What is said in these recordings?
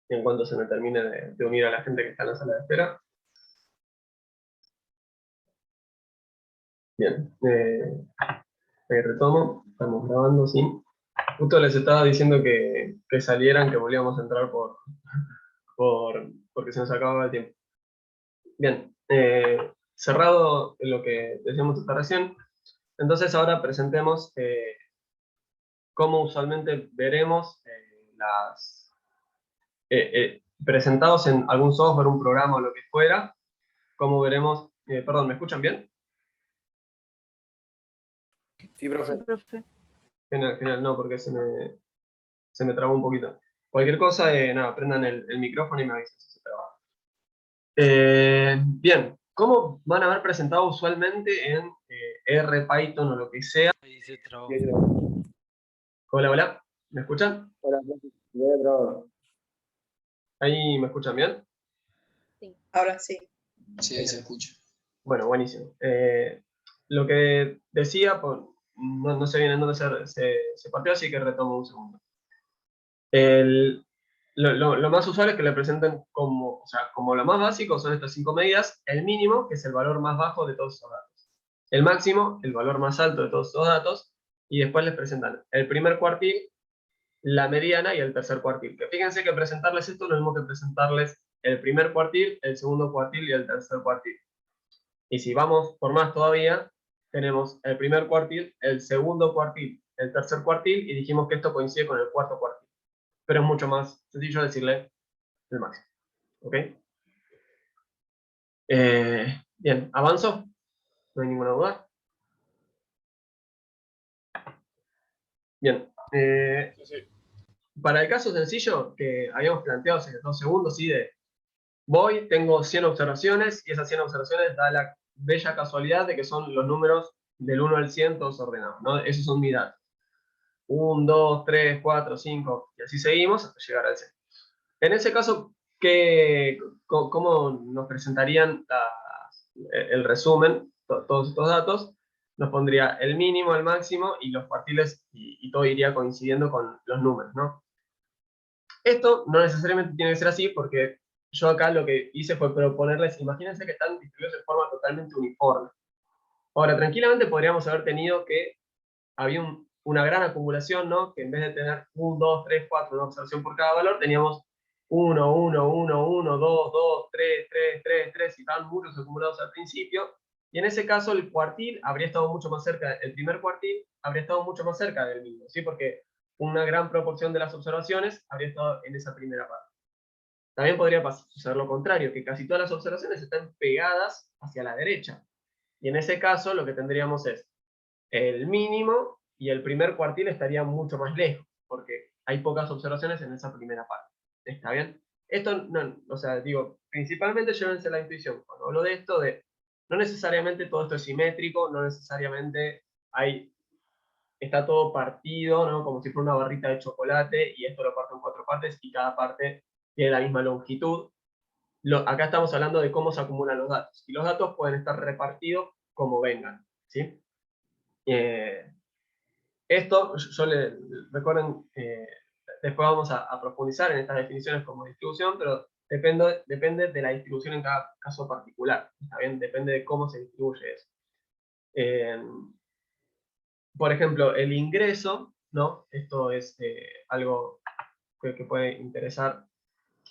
en cuanto se me termine de unir a la gente que está en la sala de espera. Bien, ahí retomo, estamos grabando, sí. Justo les estaba diciendo que salieran, que volvíamos a entrar porque se nos acababa el tiempo. Bien, cerrado lo que decíamos hasta recién, entonces ahora presentemos cómo usualmente veremos presentados en algún software, un programa o lo que fuera, cómo veremos, perdón, ¿me escuchan bien? Sí, profe. Genial, genial, no, porque se me trabó un poquito. Cualquier cosa, nada, prendan el micrófono y me avisan si se traba. Bien, ¿cómo van a haber presentado usualmente en R, Python o lo que sea? Ahí se trabó. Hola, hola, ¿me escuchan? Hola, profe. Ya he trabado. ¿Ahí me escuchan bien? Sí, ahora sí. Sí, ahí se escucha. Bueno, buenísimo. Lo que decía, pues, no sé bien en dónde se partió, así que retomo un segundo. Lo más usual es que le presenten como, o sea, como lo más básico son estas 5 medidas, el mínimo, que es el valor más bajo de todos esos datos, el máximo, el valor más alto de todos esos datos, y después les presentan el primer cuartil, la mediana y el tercer cuartil. Que fíjense que presentarles esto es lo mismo que presentarles el primer cuartil, el segundo cuartil y el tercer cuartil. Y si vamos por más todavía, tenemos el primer cuartil, el segundo cuartil, el tercer cuartil, y dijimos que esto coincide con el cuarto cuartil. Pero es mucho más sencillo decirle el máximo. ¿Ok? Bien, ¿avanzo? No hay ninguna duda. Bien. Para el caso sencillo que habíamos planteado hace 2 segundos, ¿sí? Voy, tengo 100 observaciones y esas 100 observaciones da la bella casualidad de que son los números del 1 al 100 todos ordenados, ¿no? Esos son mis datos. 1, 2, 3, 4, 5, y así seguimos hasta llegar al 100. En ese caso, ¿cómo nos presentarían el resumen, todos estos datos? Nos pondría el mínimo, el máximo y los cuartiles, y todo iría coincidiendo con los números, ¿no? Esto no necesariamente tiene que ser así, porque yo acá lo que hice fue proponerles, imagínense que están distribuidos de forma totalmente uniforme. Ahora, tranquilamente podríamos haber tenido que había una gran acumulación, ¿no? Que en vez de tener 1, 2, 3, 4, una observación por cada valor, teníamos 1, 1, 1, 1, 2, 2, 3, 3, 3, 3, y estaban muchos acumulados al principio. Y en ese caso el cuartil habría estado mucho más cerca, el primer cuartil habría estado mucho más cerca del mismo, ¿sí? Porque una gran proporción de las observaciones habría estado en esa primera parte. También podría suceder lo contrario, que casi todas las observaciones están pegadas hacia la derecha. Y en ese caso lo que tendríamos es el mínimo y el primer cuartil estaría mucho más lejos, porque hay pocas observaciones en esa primera parte. ¿Está bien? Esto, no, o sea, digo, principalmente llévense la intuición. Cuando hablo de esto, no necesariamente todo esto es simétrico, no necesariamente está todo partido, ¿no? Como si fuera una barrita de chocolate, y esto lo parto en 4 partes, y cada parte tiene la misma longitud. Acá estamos hablando de cómo se acumulan los datos, y los datos pueden estar repartidos como vengan, ¿sí? Esto, recuerden, después vamos a profundizar en estas definiciones como distribución, pero depende de la distribución en cada caso particular, ¿está bien? Depende de cómo se distribuye eso. Por ejemplo, el ingreso, ¿no? Esto es algo que puede interesar.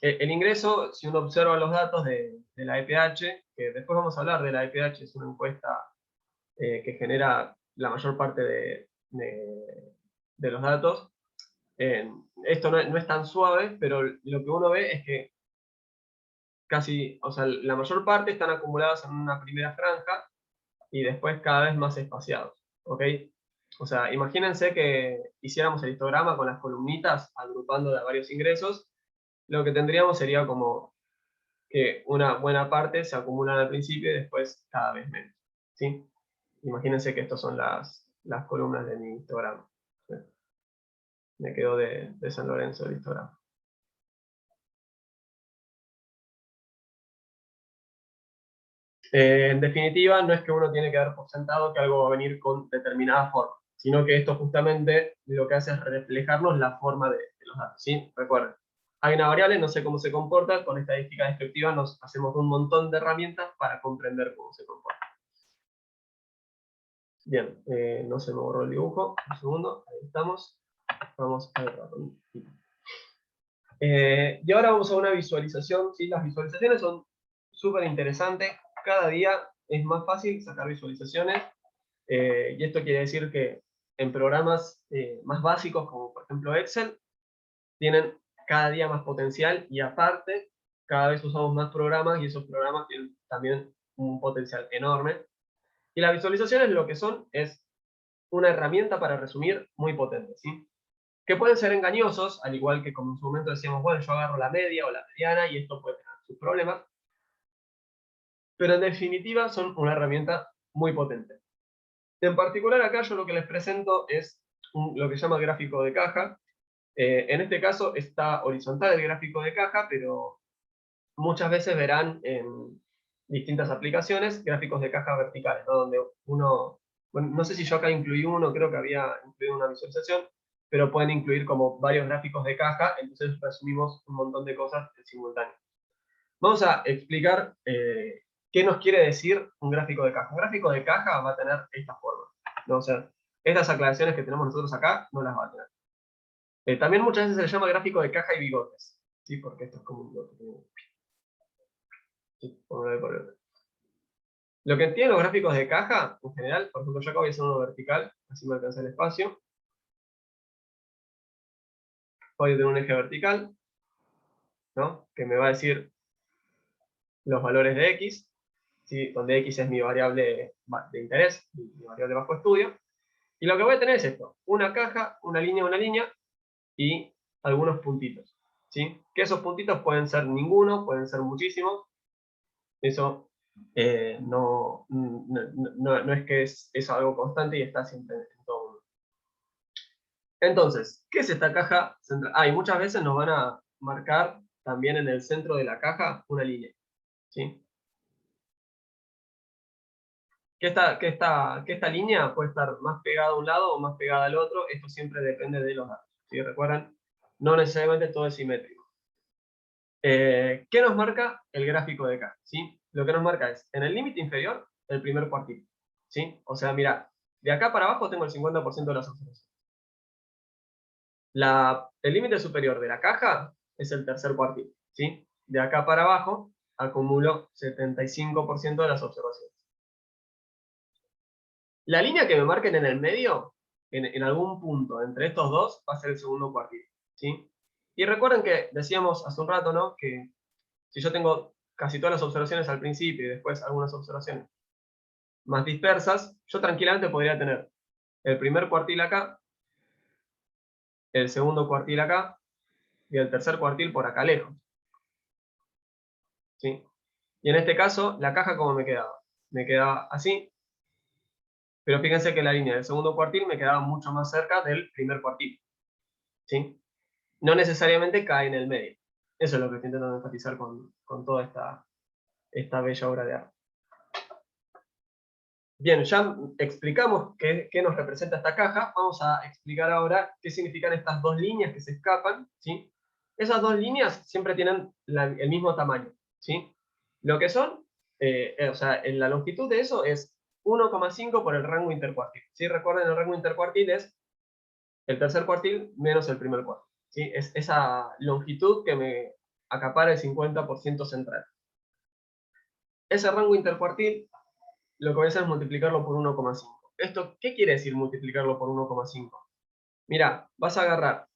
El ingreso, si uno observa los datos de la EPH, que después vamos a hablar de la EPH, es una encuesta que genera la mayor parte de los datos. Esto no es tan suave, pero lo que uno ve es que casi, o sea, la mayor parte están acumuladas en una primera franja y después cada vez más espaciados, ¿ok? O sea, imagínense que hiciéramos el histograma con las columnitas agrupando de varios ingresos, lo que tendríamos sería como que una buena parte se acumulan al principio y después cada vez menos, ¿sí? Imagínense que estas son las columnas de mi histograma. ¿Sí? Me quedo de San Lorenzo el histograma. En definitiva, no es que uno tiene que dar por sentado que algo va a venir con determinada forma, sino que esto justamente lo que hace es reflejarnos la forma de los datos, ¿sí? Recuerden, hay una variable, no sé cómo se comporta, con estadística descriptiva nos hacemos un montón de herramientas para comprender cómo se comporta. Bien, no se me borró el dibujo, un segundo, ahí estamos. Vamos a ver. Y ahora vamos a una visualización, ¿sí? Las visualizaciones son súper interesantes, cada día es más fácil sacar visualizaciones, y esto quiere decir que en programas más básicos, como por ejemplo Excel, tienen cada día más potencial, y aparte, cada vez usamos más programas, y esos programas tienen también un potencial enorme. Y las visualizaciones lo que son es una herramienta para resumir muy potente, ¿sí? Que pueden ser engañosos, al igual que como en su momento decíamos, bueno, yo agarro la media o la mediana y esto puede tener sus problemas, pero en definitiva son una herramienta muy potente. En particular acá yo lo que les presento es lo que se llama gráfico de caja. En este caso está horizontal el gráfico de caja, pero muchas veces verán en distintas aplicaciones gráficos de caja verticales, ¿no? Donde uno, bueno, no sé si yo acá incluí uno, creo que había incluido una visualización, pero pueden incluir como varios gráficos de caja, entonces resumimos un montón de cosas en simultáneo. Vamos a explicar qué nos quiere decir un gráfico de caja. Un gráfico de caja va a tener esta forma, ¿no? O sea, estas aclaraciones que tenemos nosotros acá no las va a tener. También muchas veces se le llama gráfico de caja y bigotes, ¿sí? Porque esto es como un bigote. ¿Sí? Lo que tienen los gráficos de caja, en general, por ejemplo, yo acá voy a hacer uno vertical, así me alcanza el espacio. Voy a tener un eje vertical, ¿no? Que me va a decir los valores de x, ¿sí? Donde x es mi variable de interés, mi variable bajo estudio. Y lo que voy a tener es esto, una caja, una línea, y algunos puntitos, ¿sí? Que esos puntitos pueden ser ninguno, pueden ser muchísimos. Eso no es que es algo constante y está siempre en todo mundo. Entonces, ¿qué es esta caja central? Y muchas veces nos van a marcar también en el centro de la caja una línea, ¿sí? Que esta línea puede estar más pegada a un lado o más pegada al otro, esto siempre depende de los datos, ¿sí? Recuerdan, no necesariamente todo es simétrico. ¿Qué nos marca el gráfico de caja? ¿Sí? Lo que nos marca es, en el límite inferior, el primer cuartito, ¿sí? O sea, mira, de acá para abajo tengo el 50% de las observaciones. El límite superior de la caja es el tercer cuartilo, ¿sí? De acá para abajo acumulo 75% de las observaciones. La línea que me marquen en el medio, en algún punto entre estos dos, va a ser el segundo cuartilo, ¿sí? Y recuerden que decíamos hace un rato, ¿no? Que si yo tengo casi todas las observaciones al principio y después algunas observaciones más dispersas, yo tranquilamente podría tener el primer cuartil acá, el segundo cuartil acá, y el tercer cuartil por acá lejos, ¿sí? Y en este caso, la caja, ¿cómo me quedaba? Me quedaba así, pero fíjense que la línea del segundo cuartil me quedaba mucho más cerca del primer cuartil, ¿sí? No necesariamente cae en el medio. Eso es lo que estoy intentando enfatizar con toda esta bella obra de arte. Bien, ya explicamos qué nos representa esta caja. Vamos a explicar ahora qué significan estas dos líneas que se escapan, ¿sí? Esas dos líneas siempre tienen el mismo tamaño, ¿sí? Lo que son, o sea, en la longitud de eso es 1,5 por el rango intercuartil, ¿sí? Recuerden, el rango intercuartil es el tercer cuartil menos el primer cuartil, ¿sí? Es esa longitud que me acapara el 50% central. Ese rango intercuartil lo que voy a hacer es multiplicarlo por 1,5. ¿Esto qué quiere decir multiplicarlo por 1,5? Mira, vas a agarrar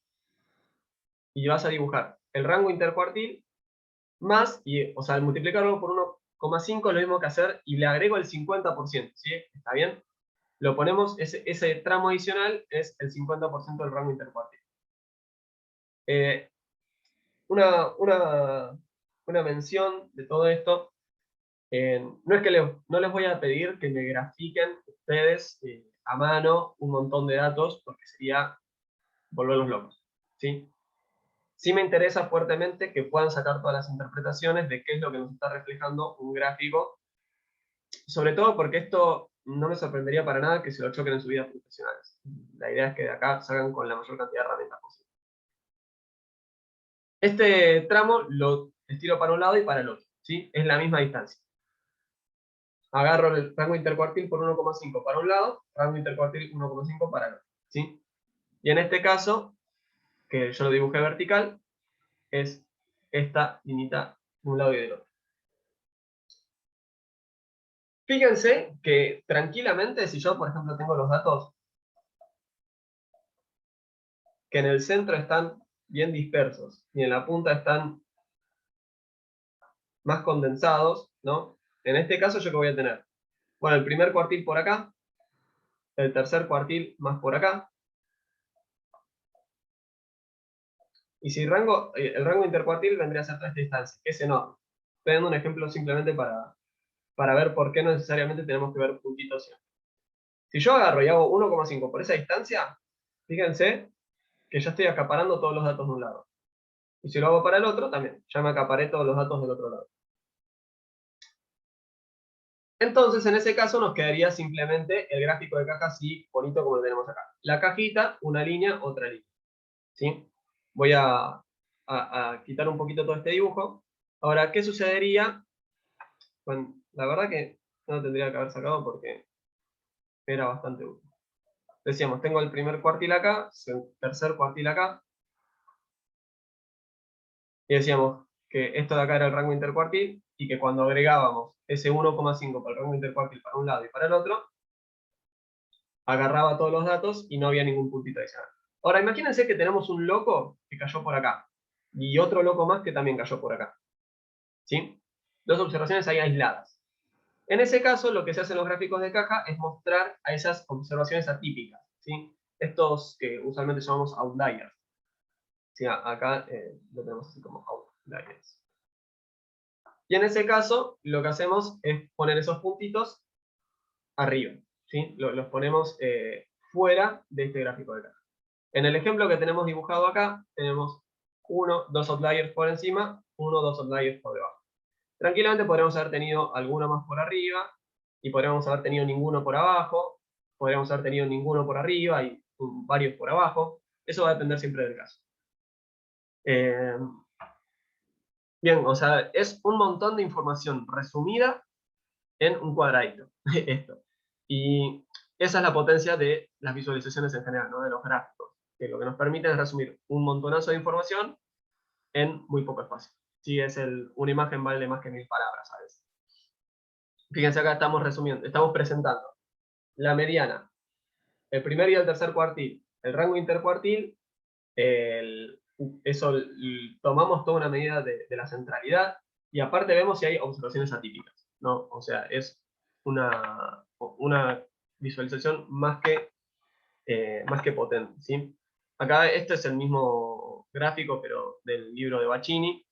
y vas a dibujar el rango intercuartil más, o sea, al multiplicarlo por 1,5 es lo mismo que hacer y le agrego el 50%, ¿sí? ¿Está bien? Lo ponemos, ese tramo adicional es el 50% del rango intercuartil. Una mención de todo esto. No es que no les voy a pedir que me grafiquen ustedes a mano un montón de datos, porque sería volverlos locos, ¿sí? Sí me interesa fuertemente que puedan sacar todas las interpretaciones de qué es lo que nos está reflejando un gráfico, sobre todo porque esto no me sorprendería para nada que se lo choquen en sus vidas profesionales. La idea es que de acá salgan con la mayor cantidad de herramientas posible. Este tramo lo estiro para un lado y para el otro, ¿sí? Es la misma distancia. Agarro el rango intercuartil por 1,5 para un lado, rango intercuartil 1,5 para el otro, ¿sí? Y en este caso, que yo lo dibujé vertical, es esta linita de un lado y del otro. Fíjense que tranquilamente, si yo, por ejemplo, tengo los datos que en el centro están bien dispersos y en la punta están más condensados, ¿no? En este caso, ¿yo qué voy a tener? Bueno, el primer cuartil por acá, el tercer cuartil más por acá, y si el rango intercuartil vendría a ser toda esta distancia, que es enorme. Estoy dando un ejemplo simplemente para ver por qué no necesariamente tenemos que ver puntitos siempre. Si yo agarro y hago 1,5 por esa distancia, fíjense que ya estoy acaparando todos los datos de un lado. Y si lo hago para el otro, también, ya me acaparé todos los datos del otro lado. Entonces, en ese caso, nos quedaría simplemente el gráfico de caja así bonito como lo tenemos acá. La cajita, una línea, otra línea. ¿Sí? Voy a quitar un poquito todo este dibujo. Ahora, ¿qué sucedería? Bueno, la verdad que no lo tendría que haber sacado porque era bastante útil. Decíamos, tengo el primer cuartil acá, el tercer cuartil acá, y decíamos que esto de acá era el rango intercuartil, y que cuando agregábamos ese 1,5 para el rango intercuartil para un lado y para el otro, agarraba todos los datos y no había ningún puntito adicional. Ahora, imagínense que tenemos un loco que cayó por acá, y otro loco más que también cayó por acá. ¿Sí? Dos observaciones ahí aisladas. En ese caso, lo que se hace en los gráficos de caja es mostrar a esas observaciones atípicas, ¿sí? Estos que usualmente llamamos outliers. ¿Sí? Acá lo tenemos así como outliers. Y en ese caso, lo que hacemos es poner esos puntitos arriba, ¿sí? Los ponemos fuera de este gráfico de caja. En el ejemplo que tenemos dibujado acá, tenemos dos outliers por encima, dos outliers por debajo. Tranquilamente podríamos haber tenido alguno más por arriba, y podríamos haber tenido ninguno por abajo, podríamos haber tenido ninguno por arriba y varios por abajo. Eso va a depender siempre del caso. Bien, o sea, es un montón de información resumida en un cuadradito, esto. Y esa es la potencia de las visualizaciones en general, ¿no? De los gráficos, que lo que nos permite es resumir un montonazo de información en muy poco espacio. Sí, una imagen vale más que 1000 palabras, ¿sabes? Fíjense acá estamos resumiendo, estamos presentando la mediana, el primer y el tercer cuartil, el rango intercuartil, eso tomamos toda una medida de la centralidad, y aparte vemos si hay observaciones atípicas, ¿no? O sea, es una visualización más que potente, ¿sí? Acá este es el mismo gráfico, pero del libro de Bacchini,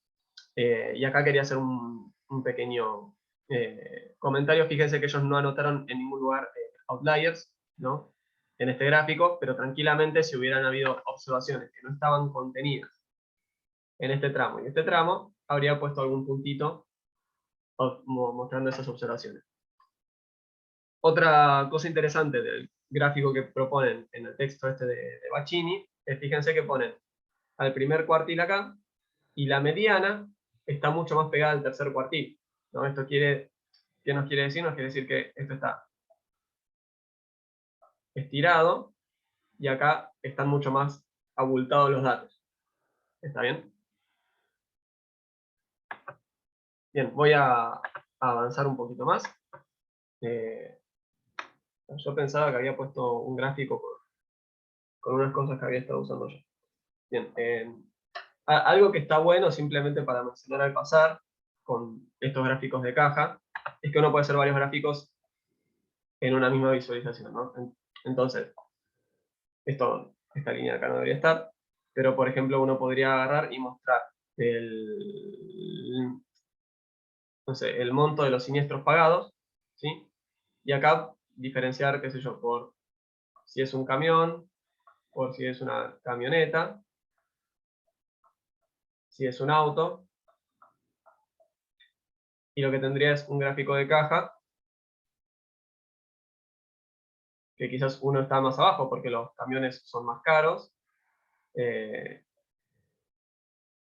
y acá quería hacer un pequeño comentario. Fíjense que ellos no anotaron en ningún lugar outliers, ¿no? En este gráfico, pero tranquilamente si hubieran habido observaciones que no estaban contenidas en este tramo y este tramo, habría puesto algún puntito mostrando esas observaciones. Otra cosa interesante del gráfico que proponen en el texto este de Bacchini, es fíjense que ponen al primer cuartil acá, y la mediana está mucho más pegada al tercer cuartil, ¿no? ¿Qué nos quiere decir? Nos quiere decir que esto está estirado, y acá están mucho más abultados los datos. ¿Está bien? Bien, voy a avanzar un poquito más. Yo pensaba que había puesto un gráfico con unas cosas que había estado usando yo. Bien, algo que está bueno, simplemente para mencionar al pasar, con estos gráficos de caja, es que uno puede hacer varios gráficos en una misma visualización, ¿no? Entonces, esta línea de acá no debería estar, pero por ejemplo uno podría agarrar y mostrar no sé, el monto de los siniestros pagados, ¿sí? Y acá diferenciar, qué sé yo, por si es un camión, por si es una camioneta, si es un auto, y lo que tendría es un gráfico de caja, que quizás uno está más abajo porque los camiones son más caros,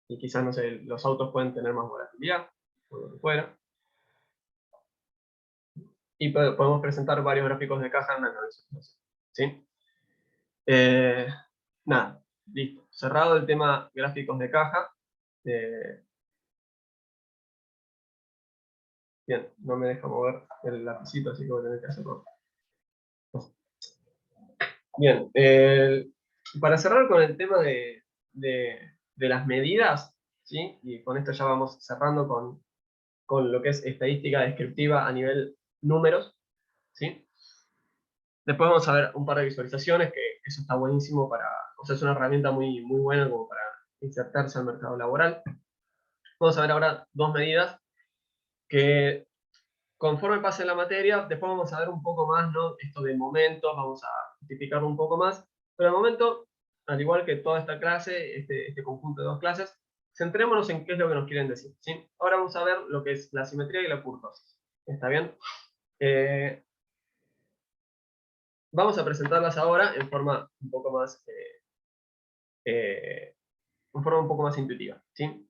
y quizás, no sé, los autos pueden tener más volatilidad, o lo que fuera. Y podemos presentar varios gráficos de caja en una análisis, ¿sí? Nada, listo. Cerrado el tema gráficos de caja. Bien, no me deja mover el lapicito, así que voy a tener que hacerlo. Bien, para cerrar con el tema de las medidas, ¿sí? Y con esto ya vamos cerrando con lo que es estadística descriptiva a nivel números, ¿sí? Después vamos a ver un par de visualizaciones, que eso está buenísimo para, o sea, es una herramienta muy, muy buena como para insertarse al mercado laboral. Vamos a ver ahora dos medidas que conforme pase la materia, después vamos a ver un poco más, ¿no? Esto de momentos, vamos a tipificarlo un poco más, pero de momento, al igual que toda esta clase, este conjunto de dos clases, centrémonos en qué es lo que nos quieren decir, ¿sí? Ahora vamos a ver lo que es la simetría y la kurtosis. ¿Está bien? Vamos a presentarlas ahora en forma un poco más, intuitiva, ¿sí?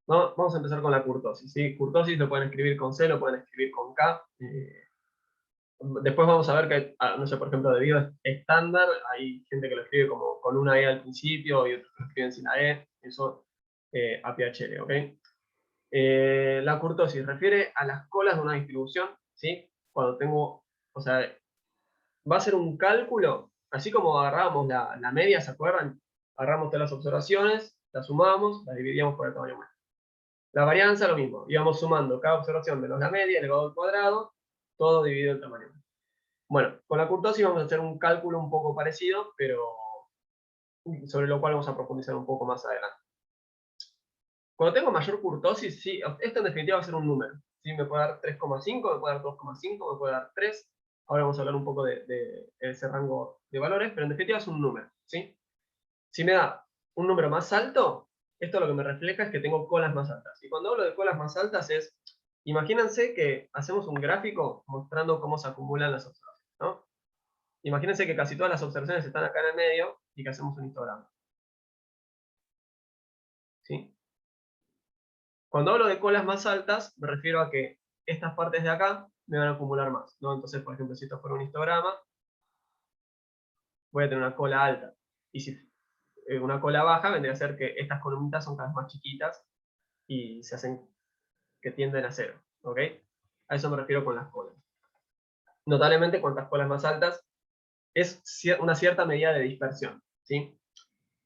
Vamos a empezar con la kurtosis, ¿sí? Kurtosis lo pueden escribir con C, lo pueden escribir con K. Después vamos a ver que, no sé, por ejemplo, debido estándar, hay gente que lo escribe como con una E al principio y otros que lo escriben sin la E, eso APHL, ¿ok? La kurtosis refiere a las colas de una distribución, ¿sí? Cuando tengo, o sea, va a ser un cálculo, así como agarramos la media, ¿se acuerdan? Agarramos todas las observaciones, las sumamos, las dividíamos por el tamaño medio. La varianza, lo mismo, íbamos sumando cada observación menos la media elevado al cuadrado, todo dividido el tamaño medio. Bueno, con la kurtosis vamos a hacer un cálculo un poco parecido, pero sobre lo cual vamos a profundizar un poco más adelante. Cuando tengo mayor kurtosis, sí, esto en definitiva va a ser un número. ¿Sí? Me puede dar 3,5, me puede dar 2,5, me puede dar 3. Ahora vamos a hablar un poco de ese rango de valores, pero en definitiva es un número. ¿Sí? Si me da un número más alto, esto lo que me refleja es que tengo colas más altas. Y cuando hablo de colas más altas es, imagínense que hacemos un gráfico mostrando cómo se acumulan las observaciones, ¿no? Imagínense que casi todas las observaciones están acá en el medio y que hacemos un histograma. ¿Sí? Cuando hablo de colas más altas, me refiero a que estas partes de acá me van a acumular más, ¿no? Entonces, por ejemplo, si esto fuera un histograma, voy a tener una cola alta. Y si una cola baja, vendría a ser que estas columnitas son cada vez más chiquitas y se hacen que tienden a cero, ¿ok? A eso me refiero con las colas. Notablemente, cuantas colas más altas, es una cierta medida de dispersión, ¿sí?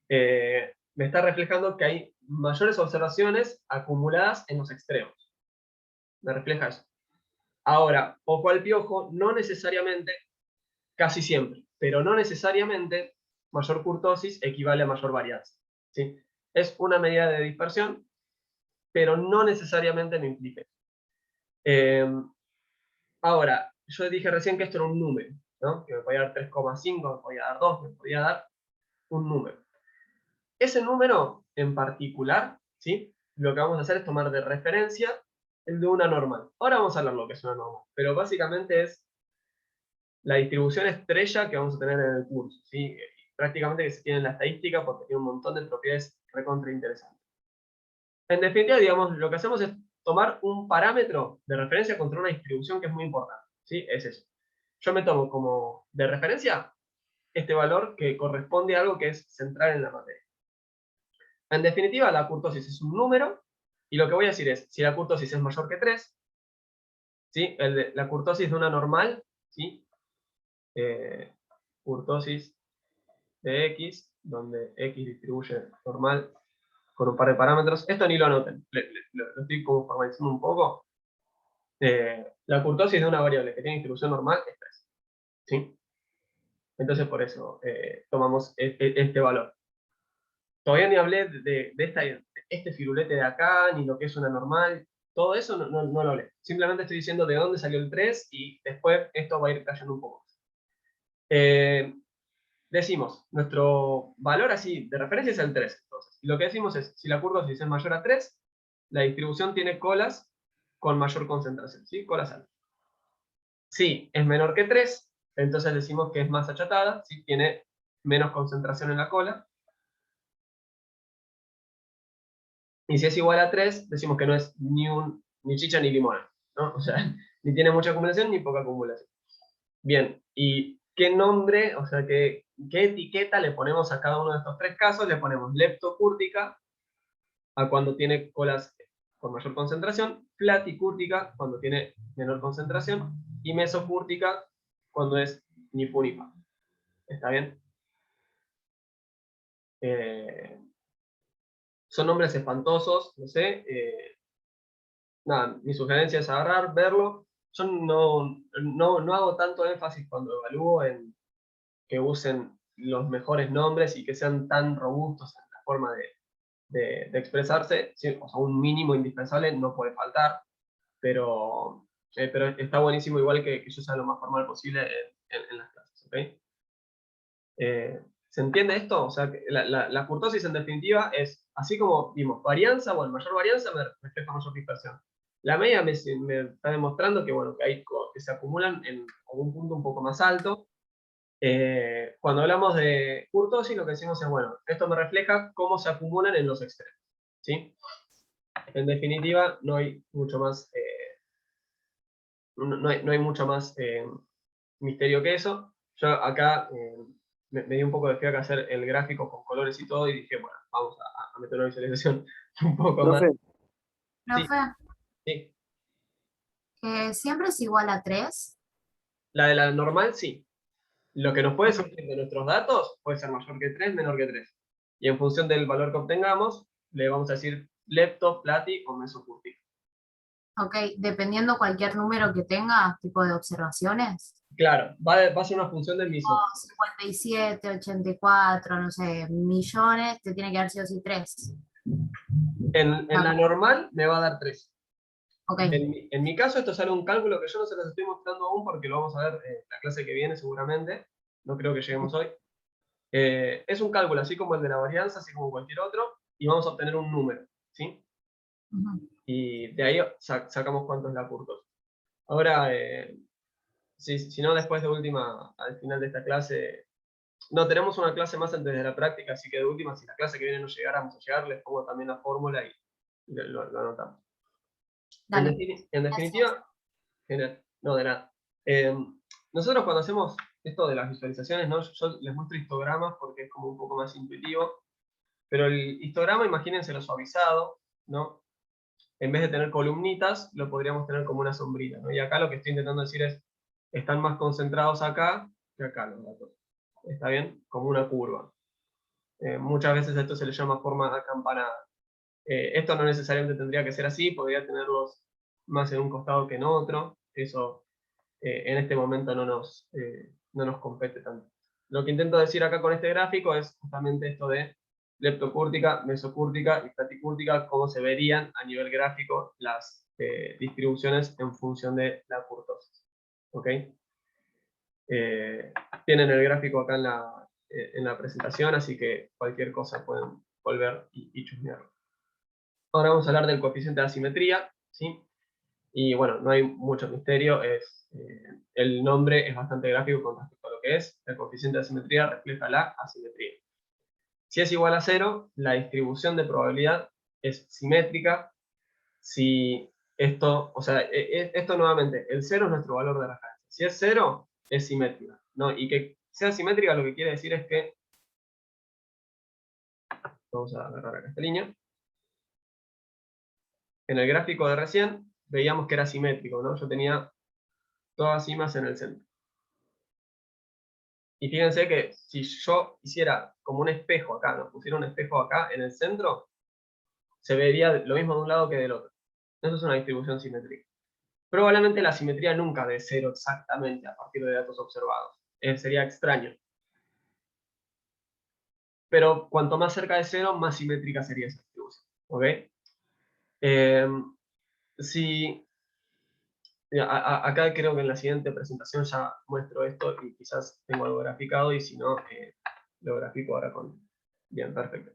Me está reflejando que hay mayores observaciones acumuladas en los extremos. Me refleja eso. Ahora, ojo al piojo, no necesariamente, casi siempre, pero no necesariamente, mayor kurtosis equivale a mayor varianza, ¿sí? Es una medida de dispersión, pero no necesariamente me implica. Ahora, yo dije recién que esto era un número, ¿no? Que me podía dar 3,5, me podía dar 2, me podía dar un número. Ese número en particular, ¿sí? Lo que vamos a hacer es tomar de referencia el de una normal. Ahora vamos a hablar lo que es una normal, pero básicamente es la distribución estrella que vamos a tener en el curso, ¿sí? Prácticamente que se tiene en la estadística porque tiene un montón de propiedades recontra interesantes. En definitiva, digamos, lo que hacemos es tomar un parámetro de referencia contra una distribución que es muy importante, ¿sí? Es eso. Yo me tomo como de referencia este valor que corresponde a algo que es central en la materia. En definitiva, la kurtosis es un número, y lo que voy a decir es, si la kurtosis es mayor que 3, ¿sí? La kurtosis de una normal, ¿sí? Kurtosis de X, donde X distribuye normal con un par de parámetros. Esto ni lo anoten, lo estoy como formalizando un poco. La kurtosis de una variable que tiene distribución normal es 3, ¿sí? Entonces por eso tomamos este valor. Todavía ni hablé de este firulete de acá, ni lo que es una normal, todo eso no lo hablé. Simplemente estoy diciendo de dónde salió el 3 y después esto va a ir cayendo un poco más. Decimos, nuestro valor así de referencia es el 3. Entonces, lo que decimos es, si la kurtosis es mayor a 3, la distribución tiene colas con mayor concentración, ¿sí? Colas altas. Si es menor que 3, entonces decimos que es más achatada, ¿sí? Tiene menos concentración en la cola. Y si es igual a 3, decimos que no es ni chicha ni limón, ¿no? O sea, ni tiene mucha acumulación ni poca acumulación. Bien, ¿y qué nombre, o sea, qué etiqueta le ponemos a cada uno de estos tres casos? Le ponemos leptocúrtica a cuando tiene colas con mayor concentración, platicúrtica cuando tiene menor concentración, y mesocúrtica cuando es ni fu ni fa. ¿Está bien? Son nombres espantosos, no sé. Nada, mi sugerencia es agarrar, verlo. Yo no hago tanto énfasis cuando evalúo en que usen los mejores nombres y que sean tan robustos en la forma de expresarse. Sí, o sea, un mínimo indispensable no puede faltar, pero está buenísimo igual que yo sea lo más formal posible en las clases. ¿Okay? ¿Se entiende esto? O sea, que la kurtosis en definitiva es, así como vimos, varianza, bueno, mayor varianza me refleja mayor dispersión. La media me está demostrando que, bueno, que se acumulan en algún punto un poco más alto. Cuando hablamos de kurtosis, lo que decimos es, bueno, esto me refleja cómo se acumulan en los extremos. ¿Sí? En definitiva, no hay mucho más, no hay mucho más misterio que eso. Yo acá me di un poco de fiaca hacer el gráfico con colores y todo, y dije, bueno, vamos a meter una visualización un poco más. Profe, Sí, Profe, sí. ¿siempre es igual a 3? La de la normal, sí. Lo que nos puede surgir de nuestros datos puede ser mayor que 3, menor que 3. Y en función del valor que obtengamos, le vamos a decir lepto, plati o mesocúrtico. Ok, dependiendo cualquier número que tenga, tipo de observaciones. Claro, va a ser una función del mismo. 57, 84, no sé, millones, te tiene que dar sí o sí 3. En la normal me va a dar 3. Ok, En mi caso, esto sale un cálculo que yo no se los estoy mostrando aún porque lo vamos a ver en la clase que viene seguramente. No creo que lleguemos hoy. Es un cálculo así como el de la varianza, así como cualquier otro, y vamos a obtener un número, ¿sí? ujú. Y de ahí sacamos cuánto es la kurtosis. Ahora, si no, después de última, al final de esta clase, no, tenemos una clase más antes de la práctica, así que de última, si la clase que viene no llegáramos a llegar, les pongo también la fórmula y lo anotamos. Dale. En definitiva, genial. No, de nada. Nosotros cuando hacemos esto de las visualizaciones, ¿no? Yo les muestro histogramas porque es como un poco más intuitivo, pero el histograma, imagínense lo suavizado, ¿no? En vez de tener columnitas, lo podríamos tener como una sombrita, ¿no? Y acá lo que estoy intentando decir es, están más concentrados acá que acá los datos. ¿Está bien? Como una curva. Muchas veces esto se le llama forma acampanada. Esto no necesariamente tendría que ser así, podría tenerlos más en un costado que en otro. Eso en este momento no nos compete tanto. Lo que intento decir acá con este gráfico es justamente esto de leptocúrtica, mesocúrtica y platicúrtica, cómo se verían a nivel gráfico las distribuciones en función de la kurtosis. ¿Ok? Tienen el gráfico acá en la presentación, así que cualquier cosa pueden volver y chusmearlo. Ahora vamos a hablar del coeficiente de asimetría, ¿sí? Y bueno, no hay mucho misterio, el nombre es bastante gráfico con respecto a lo que es. El coeficiente de asimetría refleja la asimetría. Si es igual a 0, la distribución de probabilidad es simétrica. Si esto, o sea, esto nuevamente, el 0 es nuestro valor de referencia. Si es 0, es simétrica, ¿no? Y que sea simétrica lo que quiere decir es que, vamos a agarrar acá esta línea, en el gráfico de recién veíamos que era simétrico, ¿no? Yo tenía todas cimas en el centro. Y fíjense que si yo hiciera como un espejo acá, nos pusiera un espejo acá en el centro, se vería lo mismo de un lado que del otro. Eso es una distribución simétrica. Probablemente la simetría nunca dé 0 exactamente a partir de datos observados. Sería extraño. Pero cuanto más cerca de 0, más simétrica sería esa distribución. ¿Ok? Si acá creo que en la siguiente presentación ya muestro esto y quizás tengo algo graficado y si no, lo grafico ahora con... Bien, perfecto.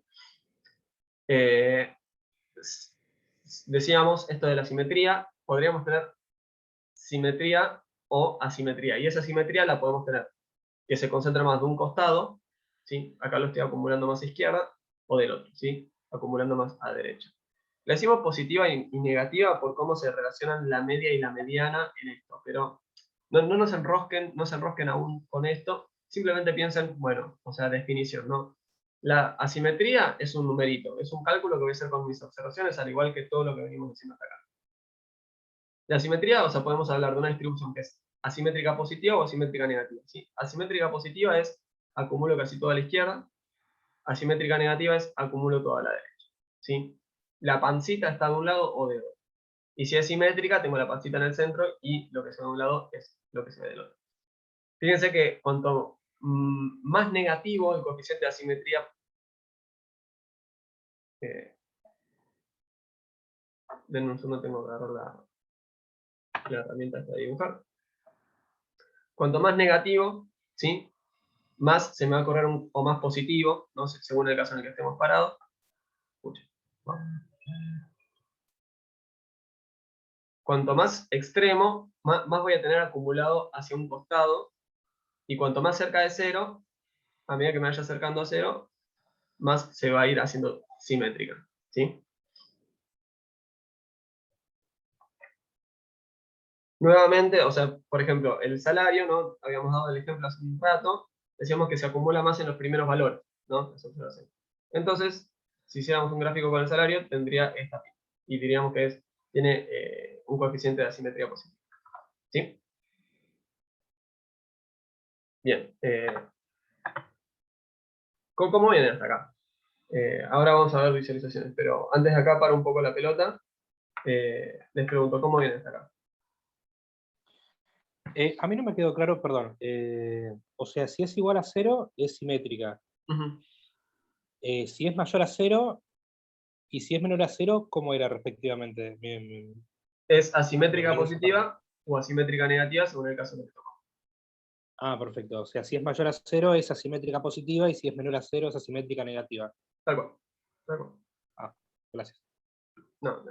Decíamos esto de la simetría, podríamos tener simetría o asimetría, y esa simetría la podemos tener que se concentra más de un costado, ¿sí? Acá lo estoy acumulando más a izquierda, o del otro, ¿sí? Acumulando más a derecha. Le decimos positiva y negativa por cómo se relacionan la media y la mediana en esto, pero no se enrosquen aún con esto, simplemente piensen, bueno, o sea, definición, ¿no? La asimetría es un numerito, es un cálculo que voy a hacer con mis observaciones, al igual que todo lo que venimos diciendo hasta acá. La asimetría, o sea, podemos hablar de una distribución que es asimétrica positiva o asimétrica negativa, ¿sí? Asimétrica positiva es acumulo casi toda a la izquierda, asimétrica negativa es acumulo toda a la derecha, ¿sí? La pancita está de un lado o de otro. Y si es simétrica, tengo la pancita en el centro y lo que se ve de un lado es lo que se ve del otro. Fíjense que cuanto más negativo el coeficiente de asimetría, denme un segundo, tengo que agarrar la herramienta esta de dibujar. Cuanto más negativo, ¿sí? Más se me va a correr o más positivo, ¿no? Según el caso en el que estemos parados. Escuchen, ¿no? Cuanto más extremo, más voy a tener acumulado hacia un costado, y cuanto más cerca de cero, a medida que me vaya acercando a cero, más se va a ir haciendo simétrica, ¿sí? Nuevamente, o sea, por ejemplo, el salario, ¿no? Habíamos dado el ejemplo hace un rato, decíamos que se acumula más en los primeros valores, ¿no? Entonces, si hiciéramos un gráfico con el salario, tendría esta, y diríamos que tiene un coeficiente de asimetría positiva, ¿sí? Bien, ¿cómo viene hasta acá? Ahora vamos a ver visualizaciones, pero antes de acá para un poco la pelota, les pregunto, ¿cómo viene hasta acá? A mí no me quedó claro, perdón. O sea, si es igual a 0, es simétrica. Uh-huh. Si es mayor a 0, y si es menor a 0, ¿cómo era respectivamente? Es asimétrica positiva o asimétrica negativa según el caso que te tocó. Ah, perfecto. O sea, si es mayor a 0 es asimétrica positiva y si es menor a 0 es asimétrica negativa. Tal cual. Tal cual. Ah, gracias. No.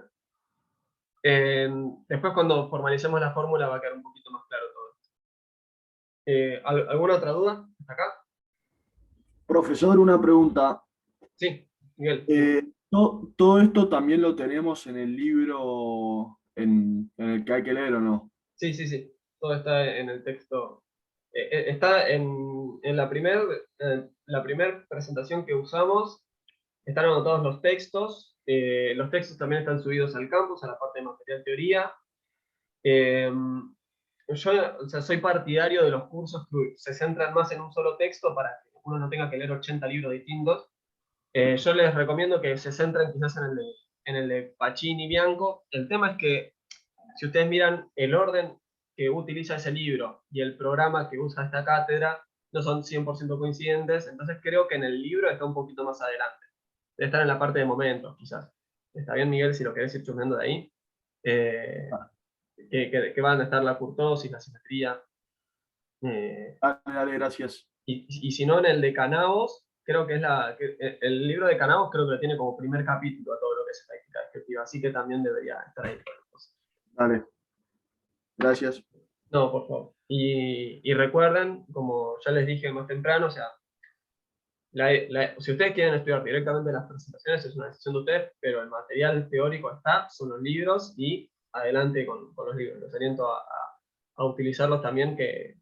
Después cuando formalicemos la fórmula va a quedar un poquito más claro todo. ¿Alguna otra duda hasta acá? Profesor, una pregunta. Sí, Miguel. Todo esto también lo tenemos en el libro en el que hay que leer, ¿o no? Sí. Todo está en el texto. Está en la primer presentación que usamos. Están anotados los textos. Los textos también están subidos al campus, a la parte de material teoría. Yo, o sea, soy partidario de los cursos que se centran más en un solo texto para que uno no tenga que leer 80 libros distintos. Yo les recomiendo que se centren quizás en el de Pacini y Bianco. El tema es que si ustedes miran el orden que utiliza ese libro y el programa que usa esta cátedra, no son 100% coincidentes, entonces creo que en el libro está un poquito más adelante. Debe estar en la parte de momentos, quizás. Está bien, Miguel, si lo querés ir chusmeando de ahí. Que van a estar la kurtosis, la simetría. Dale, gracias. Y si no, en el de Canaos, creo que el libro de Canaos creo que lo tiene como primer capítulo a todo lo que es estadística descriptiva, así que también debería estar ahí. Dale. Gracias. No, por favor. Y recuerden, como ya les dije más temprano, o sea, si ustedes quieren estudiar directamente las presentaciones, es una decisión de ustedes, pero el material teórico está, son los libros, y adelante con los libros. Los aliento a utilizarlos también, que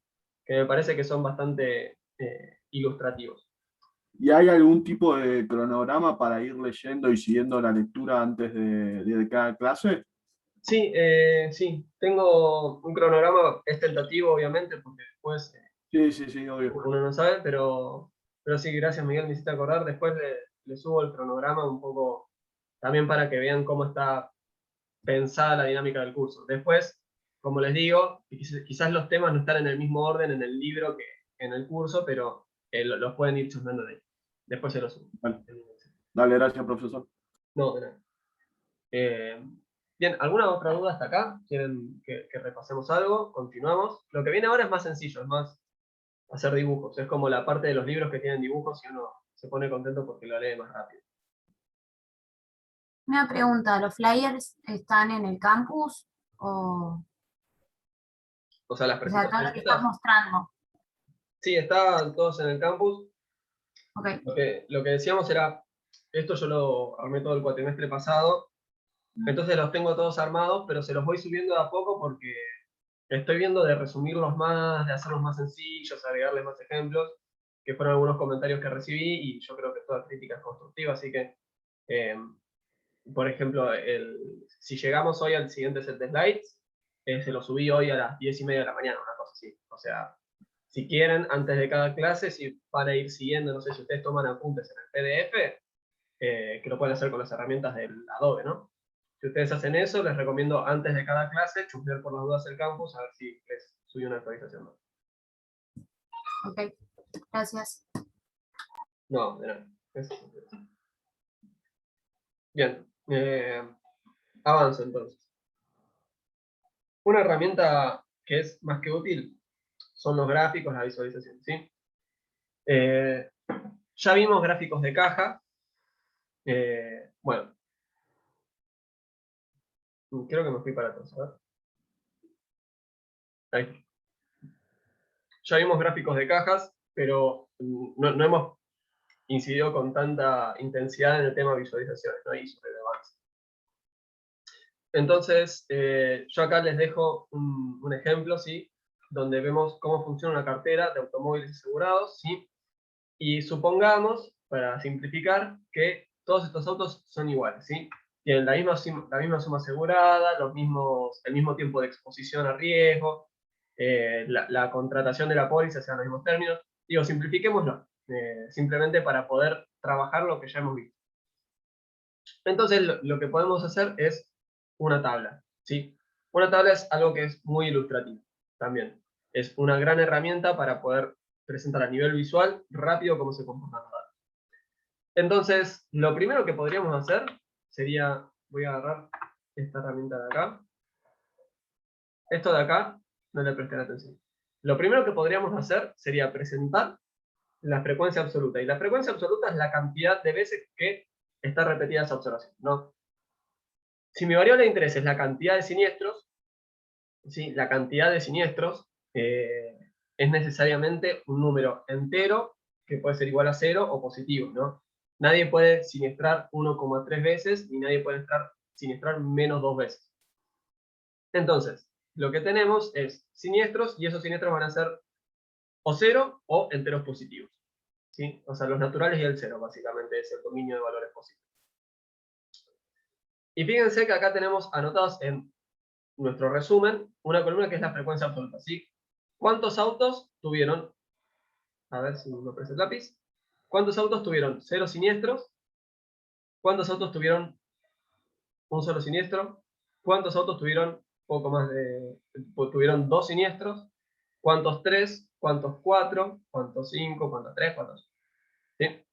me parece que son bastante ilustrativos. ¿Y hay algún tipo de cronograma para ir leyendo y siguiendo la lectura antes de cada clase? Sí, tengo un cronograma, es tentativo obviamente, porque después Sí, obvio. uno no sabe, pero sí, gracias Miguel, me hiciste acordar. Después le subo el cronograma un poco, también para que vean cómo está pensada la dinámica del curso. Después, como les digo, quizás los temas no están en el mismo orden en el libro que en el curso, pero los pueden ir chusmeando de ahí. Después se los subo. Dale, gracias, profesor. No, de nada. Bien, ¿alguna otra duda hasta acá? ¿Quieren que repasemos algo? Continuamos. Lo que viene ahora es más sencillo, es más hacer dibujos. Es como la parte de los libros que tienen dibujos y uno se pone contento porque lo lee más rápido. Una pregunta, ¿los flyers están en el campus o O sea, las sea, todo lo presentaciones. que estás mostrando? Sí, están todos en el campus. Ok. Lo que decíamos era, esto yo lo armé todo el cuatrimestre pasado, Entonces los tengo todos armados, pero se los voy subiendo de a poco porque estoy viendo de resumirlos más, de hacerlos más sencillos, agregarles más ejemplos, que fueron algunos comentarios que recibí, y yo creo que toda crítica es constructiva, así que, por ejemplo, si llegamos hoy al siguiente set de slides, se lo subí hoy a las 10:30 de la mañana, una cosa así. O sea, si quieren, antes de cada clase, si van a ir siguiendo, no sé si ustedes toman apuntes en el PDF, que lo pueden hacer con las herramientas del Adobe, ¿no? Si ustedes hacen eso, les recomiendo antes de cada clase chusmear por las dudas el campus, a ver si les subí una actualización más. Ok, gracias. No, de nada. Bien, avanzo entonces. Una herramienta que es más que útil son los gráficos, la visualización, ¿sí? Ya vimos gráficos de caja. Bueno, creo que me fui para atrás, ¿verdad? Ahí. Ya vimos gráficos de cajas, pero no hemos incidió con tanta intensidad en el tema de visualizaciones, ¿no? Y su relevancia. Entonces, yo acá les dejo un ejemplo, ¿sí? Donde vemos cómo funciona una cartera de automóviles asegurados, ¿sí? Y supongamos, para simplificar, que todos estos autos son iguales, ¿sí? Tienen la misma suma asegurada, el mismo tiempo de exposición a riesgo, la contratación de la póliza sea en los mismos términos. Digo, simplifiquémoslo, simplemente para poder trabajar lo que ya hemos visto. Entonces, lo que podemos hacer es una tabla, ¿sí? Una tabla es algo que es muy ilustrativo también. Es una gran herramienta para poder presentar a nivel visual rápido cómo se comportan los datos. Entonces, lo primero que podríamos hacer sería, voy a agarrar esta herramienta de acá. Esto de acá, no le presten atención. Lo primero que podríamos hacer sería presentar la frecuencia absoluta. Y la frecuencia absoluta es la cantidad de veces que está repetida esa observación, ¿no? Si mi variable de interés es la cantidad de siniestros, ¿sí? La cantidad de siniestros es necesariamente un número entero que puede ser igual a 0 o positivo, ¿no? Nadie puede siniestrar 1,3 veces, ni nadie puede siniestrar menos 2 veces. Entonces, lo que tenemos es siniestros, y esos siniestros van a ser o 0 o enteros positivos, ¿sí? O sea, los naturales y el 0, básicamente, es el dominio de valores positivos. Y fíjense que acá tenemos anotados en nuestro resumen una columna que es la frecuencia absoluta, ¿sí? ¿Cuántos autos tuvieron? A ver si me presta el lápiz. ¿Cuántos autos tuvieron 0 siniestros? ¿Cuántos autos tuvieron un solo siniestro? ¿Cuántos autos tuvieron tuvieron 2 siniestros? ¿Cuántos 3? ¿Cuántos 4? ¿Cuántos 5? ¿Cuántos 3? ¿Cuántos? ¿Sí?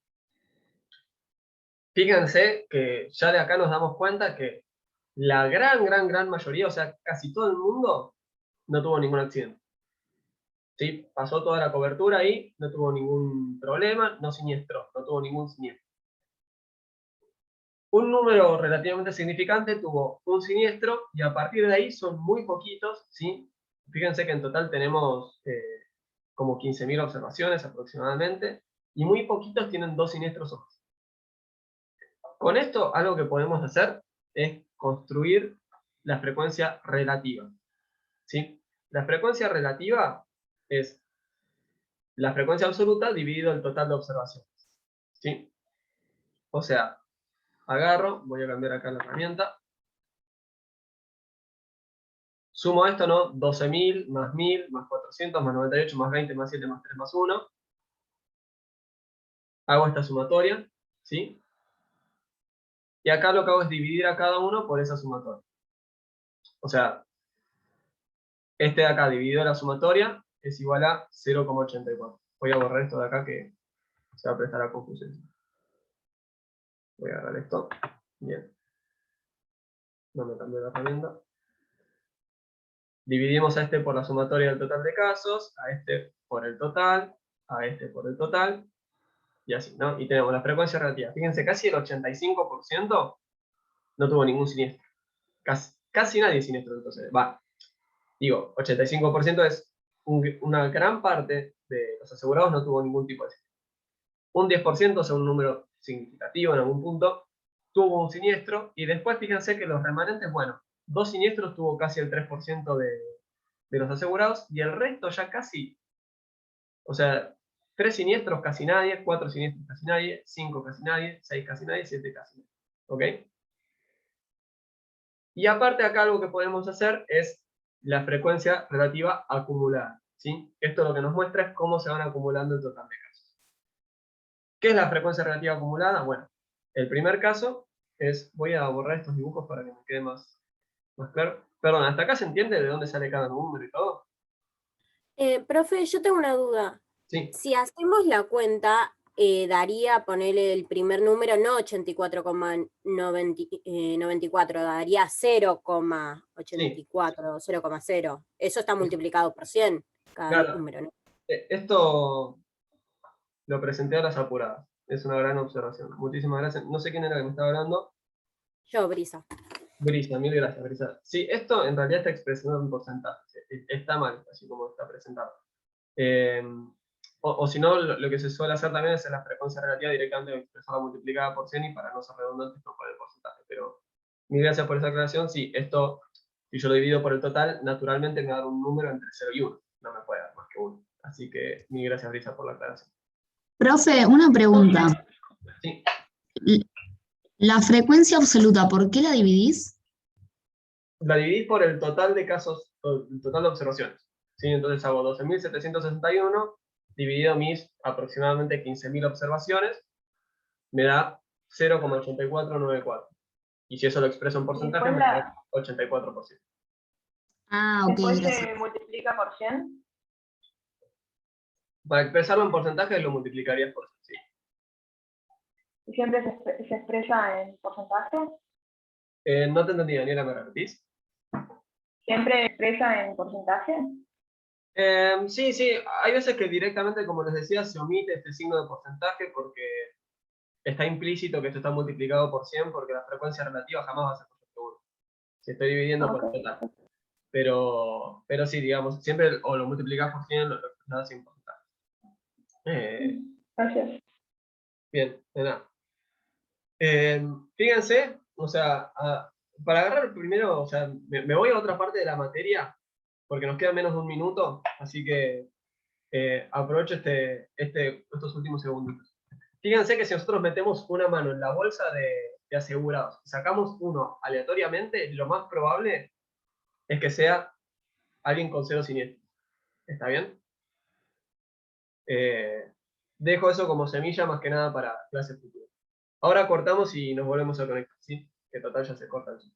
Fíjense que ya de acá nos damos cuenta que la gran mayoría, o sea, casi todo el mundo, no tuvo ningún accidente. ¿Sí? Pasó toda la cobertura ahí, no tuvo ningún problema, no siniestro, no tuvo ningún siniestro. Un número relativamente significante tuvo un siniestro, y a partir de ahí son muy poquitos, ¿sí? Fíjense que en total tenemos como 15.000 observaciones aproximadamente, y muy poquitos tienen 2 siniestros o más. Con esto, algo que podemos hacer es construir la frecuencia relativa, ¿sí? La frecuencia relativa es la frecuencia absoluta dividido el total de observaciones, ¿sí? O sea, agarro, voy a cambiar acá la herramienta, sumo esto, ¿no? 12.000 más 1.000 más 400 más 98 más 20 más 7 más 3 más 1. Hago esta sumatoria, ¿sí? Y acá lo que hago es dividir a cada uno por esa sumatoria. O sea, este de acá dividido a la sumatoria es igual a 0,84. Voy a borrar esto de acá que se va a prestar a confusión. Voy a agarrar esto. Bien. No me cambié la herramienta. Dividimos a este por la sumatoria del total de casos, a este por el total, a este por el total, y así, ¿no? Y tenemos la frecuencia relativa. Fíjense, casi el 85% no tuvo ningún siniestro. Casi nadie siniestro, entonces. Va, digo, 85% es una gran parte de los asegurados no tuvo ningún tipo de siniestro. Un 10% es un número significativo en algún punto, tuvo un siniestro, y después fíjense que los remanentes, bueno, 2 siniestros tuvo casi el 3% de los asegurados, y el resto ya casi, o sea, 3 siniestros casi nadie, 4 siniestros casi nadie, 5 casi nadie, 6 casi nadie, 7 casi nadie. ¿Ok? Y aparte acá algo que podemos hacer es la frecuencia relativa acumulada, ¿sí? Esto lo que nos muestra es cómo se van acumulando el total de casos. ¿Qué es la frecuencia relativa acumulada? Bueno, el primer caso es, voy a borrar estos dibujos para que me quede más claro. Perdón, ¿hasta acá se entiende de dónde sale cada número y todo? Profe, yo tengo una duda. Sí, Si hacemos la cuenta, daría ponerle el primer número, no 84,94, daría 0,84, 0,0. Eso está multiplicado por 100, cada claro. número, ¿no? Esto lo presenté a las apuradas. Es una gran observación. Muchísimas gracias. No sé quién era que me estaba hablando. Yo, Brisa. Brisa, mil gracias, Brisa. Sí, esto en realidad está expresado en porcentajes. Está mal, así como está presentado. O si no, lo que se suele hacer también es la frecuencia relativa directamente expresarla multiplicada por 100 y para no ser redundantes no poner el porcentaje. Pero mil gracias por esa aclaración. Sí, esto, si yo lo divido por el total, naturalmente me va a dar un número entre 0 y 1. No me puede dar más que 1. Así que mil gracias, Brisa, por la aclaración. Profe, una pregunta. Sí. La frecuencia absoluta, ¿por qué la dividís? La dividís por el total de casos, el total de observaciones. ¿Sí? Entonces hago 12.761 dividido mis aproximadamente 15.000 observaciones, me da 0,8494. Y si eso lo expreso en porcentaje, me da 84%. Ah, ok, Después gracias. se multiplica por 100. Para expresarlo en porcentaje lo multiplicarías por 100, sí. ¿Y siempre se expresa en porcentaje? No te entendí, Daniela, ¿me repetís? ¿Siempre expresa en porcentaje? Sí, hay veces que directamente, como les decía, se omite este signo de porcentaje porque está implícito que esto está multiplicado por 100 porque la frecuencia relativa jamás va a ser por 1. Si estoy dividiendo por el total. Pero sí, digamos, siempre o lo multiplicás por 100 lo expresás sin porcentaje. Gracias. Bien, de nada. Fíjense, o sea, para agarrar primero, o sea, me voy a otra parte de la materia porque nos queda menos de un minuto, así que aprovecho estos últimos segundos. Fíjense que si nosotros metemos una mano en la bolsa de asegurados, sacamos uno aleatoriamente, lo más probable es que sea alguien con 0 siniestros. ¿Está bien? Dejo eso como semilla más que nada para clase futura. Ahora cortamos y nos volvemos a conectar, ¿sí? Que total ya se corta el Zoom.